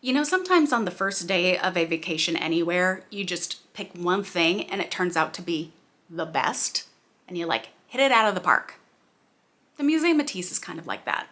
You know, sometimes on the first day of a vacation anywhere, you just pick one thing and it turns out to be the best, and you like hit it out of the park. The Musee Matisse is kind of like that.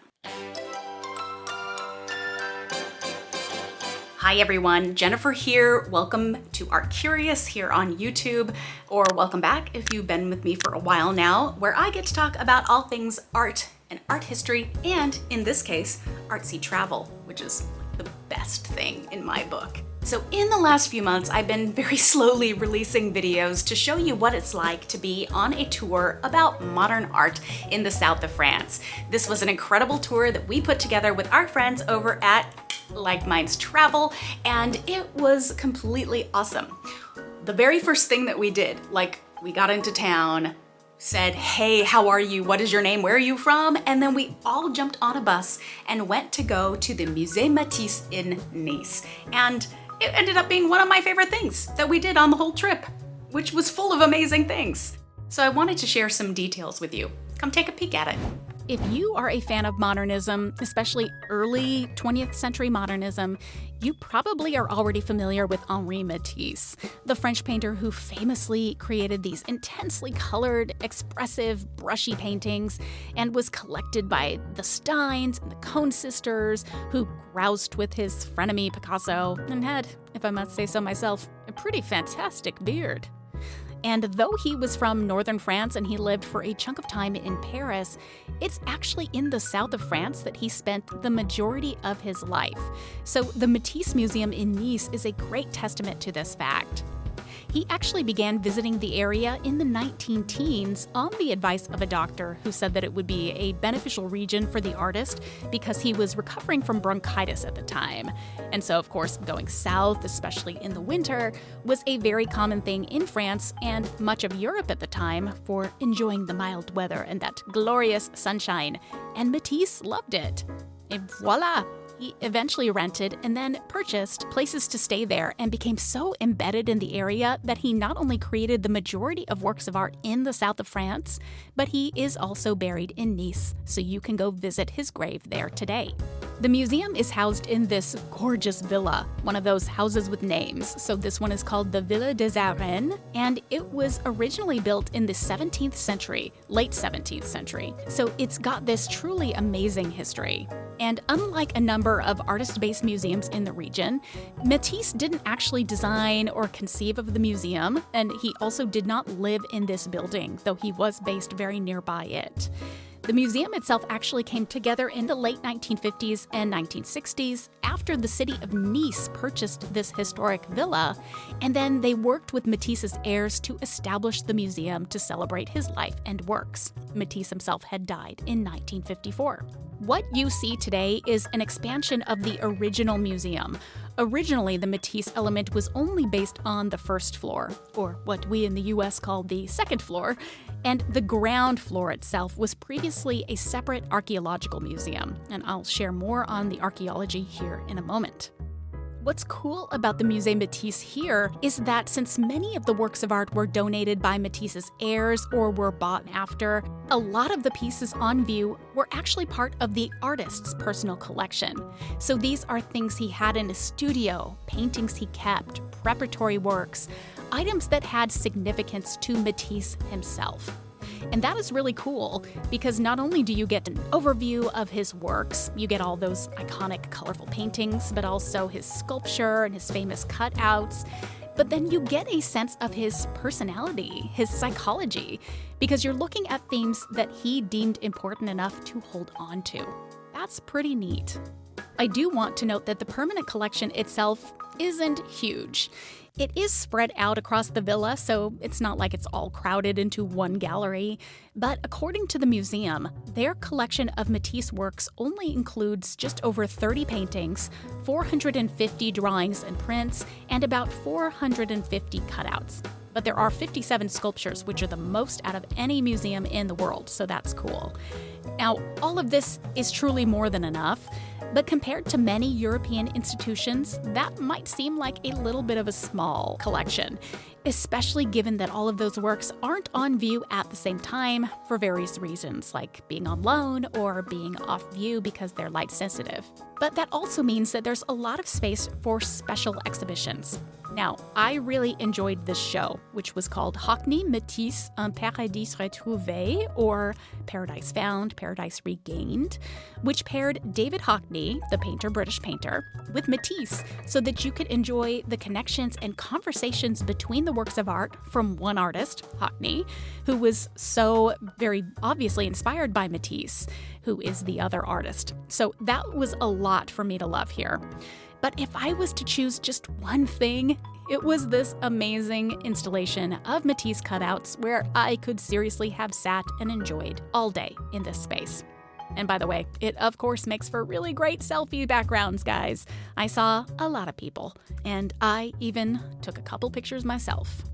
Hi everyone, Jennifer here. Welcome to Art Curious here on YouTube, or welcome back if you've been with me for a while now, where I get to talk about all things art and art history, and in this case, artsy travel, which is the best thing in my book. So in the last few months, I've been very slowly releasing videos to show you what it's like to be on a tour about modern art in the south of France. This was an incredible tour that we put together with our friends over at Like Minds Travel, and it was completely awesome. The very first thing that we did, we got into town, said, hey, how are you? What is your name? Where are you from? And then we all jumped on a bus and went to go to the Musee Matisse in Nice. And it ended up being one of my favorite things that we did on the whole trip, which was full of amazing things. So I wanted to share some details with you. Come take a peek at it. If you are a fan of modernism, especially early 20th century modernism, you probably are already familiar with Henri Matisse, the French painter who famously created these intensely colored, expressive, brushy paintings and was collected by the Steins and the Cone sisters, who groused with his frenemy Picasso and had, if I must say so myself, a pretty fantastic beard. And though he was from northern France and he lived for a chunk of time in Paris, it's actually in the south of France that he spent the majority of his life. So the Matisse Museum in Nice is a great testament to this fact. He actually began visiting the area in the 19-teens on the advice of a doctor who said that it would be a beneficial region for the artist because he was recovering from bronchitis at the time. And so, of course, going south, especially in the winter, was a very common thing in France and much of Europe at the time for enjoying the mild weather and that glorious sunshine. And Matisse loved it. Et voila! He eventually rented and then purchased places to stay there and became so embedded in the area that he not only created the majority of works of art in the south of France, but he is also buried in Nice, so you can go visit his grave there today. The museum is housed in this gorgeous villa, one of those houses with names. So this one is called the Villa des Arènes, and it was originally built in the 17th century, late 17th century. So it's got this truly amazing history. And unlike a number of artist-based museums in the region, Matisse didn't actually design or conceive of the museum, and he also did not live in this building, though he was based very nearby it. The museum itself actually came together in the late 1950s and 1960s after the city of Nice purchased this historic villa, and then they worked with Matisse's heirs to establish the museum to celebrate his life and works. Matisse himself had died in 1954. What you see today is an expansion of the original museum. Originally, the Matisse element was only based on the first floor, or what we in the US call the second floor, and the ground floor itself was previously a separate archaeological museum, and I'll share more on the archaeology here in a moment. What's cool about the Musée Matisse here is that since many of the works of art were donated by Matisse's heirs or were bought after, a lot of the pieces on view were actually part of the artist's personal collection. So these are things he had in his studio, paintings he kept, preparatory works, items that had significance to Matisse himself. And that is really cool because not only do you get an overview of his works, you get all those iconic colorful paintings, but also his sculpture and his famous cutouts, but then you get a sense of his personality, his psychology, because you're looking at themes that he deemed important enough to hold on to. That's pretty neat. I do want to note that the permanent collection itself isn't huge. It is spread out across the villa, so it's not like it's all crowded into one gallery. But according to the museum, their collection of Matisse works only includes just over 30 paintings, 450 drawings and prints, and about 450 cutouts. But there are 57 sculptures, which are the most out of any museum in the world, so that's cool. Now, all of this is truly more than enough, but compared to many European institutions, that might seem like a little bit of a small collection. especially given that all of those works aren't on view at the same time for various reasons, like being on loan or being off view because they're light sensitive. But that also means that there's a lot of space for special exhibitions. Now, I really enjoyed this show, which was called Musee Matisse, Un Paradis Retrouvé, or Paradise Found, Paradise Regained, which paired David Hockney, the painter, British painter, with Matisse so that you could enjoy the connections and conversations between the works of art from one artist, Hockney, who was so very obviously inspired by Matisse, who is the other artist. So that was a lot for me to love here. But if I was to choose just one thing, it was this amazing installation of Matisse cutouts where I could seriously have sat and enjoyed all day in this space. And by the way, it of course makes for really great selfie backgrounds, guys. I saw a lot of people, and I even took a couple pictures myself.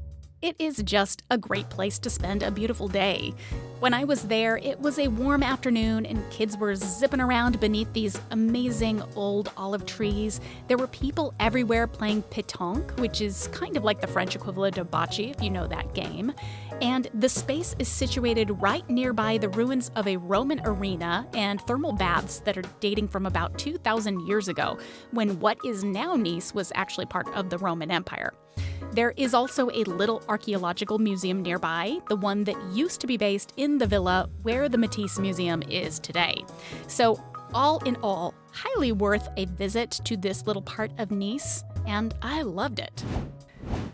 It is just a great place to spend a beautiful day. When I was there, it was a warm afternoon and kids were zipping around beneath these amazing old olive trees. There were people everywhere playing pétanque, which is kind of like the French equivalent of bocce, if you know that game. And the space is situated right nearby the ruins of a Roman arena and thermal baths that are dating from about 2,000 years ago, when what is now Nice was actually part of the Roman Empire. There is also a little archaeological museum nearby, the one that used to be based in the villa where the Matisse Museum is today. So, all in all, highly worth a visit to this little part of Nice, and I loved it.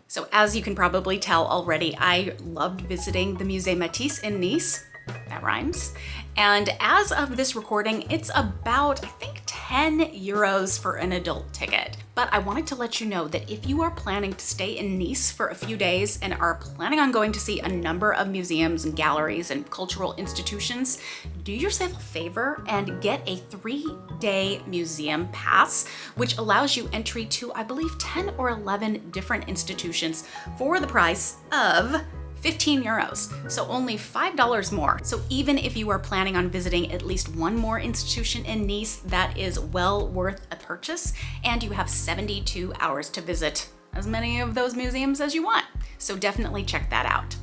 So as you can probably tell already, I loved visiting the Musee Matisse in Nice. That rhymes. And as of this recording, it's about, I think, 10 euros for an adult ticket. But I wanted to let you know that if you are planning to stay in Nice for a few days and are planning on going to see a number of museums and galleries and cultural institutions, do yourself a favor and get a 3-day museum pass, which allows you entry to, I believe, 10 or 11 different institutions for the price of 15 euros, so only $5 more. So even if you are planning on visiting at least one more institution in Nice, that is well worth a purchase, and you have 72 hours to visit as many of those museums as you want. So definitely check that out.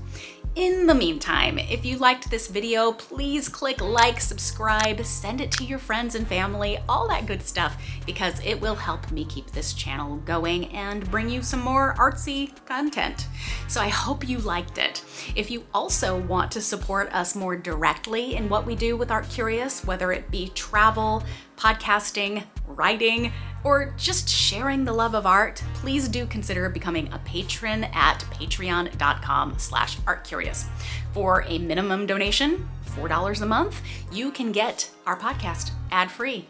In the meantime, if you liked this video, please click like, subscribe, send it to your friends and family, all that good stuff, because it will help me keep this channel going and bring you some more artsy content. So I hope you liked it. If you also want to support us more directly in what we do with Art Curious, whether it be travel, podcasting, writing, or just sharing the love of art, please do consider becoming a patron at patreon.com/artcurious. For a minimum donation, $4 a month, you can get our podcast ad-free.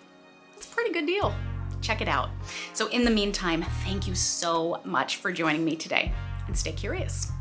That's a pretty good deal. Check it out. So in the meantime, thank you so much for joining me today, and stay curious.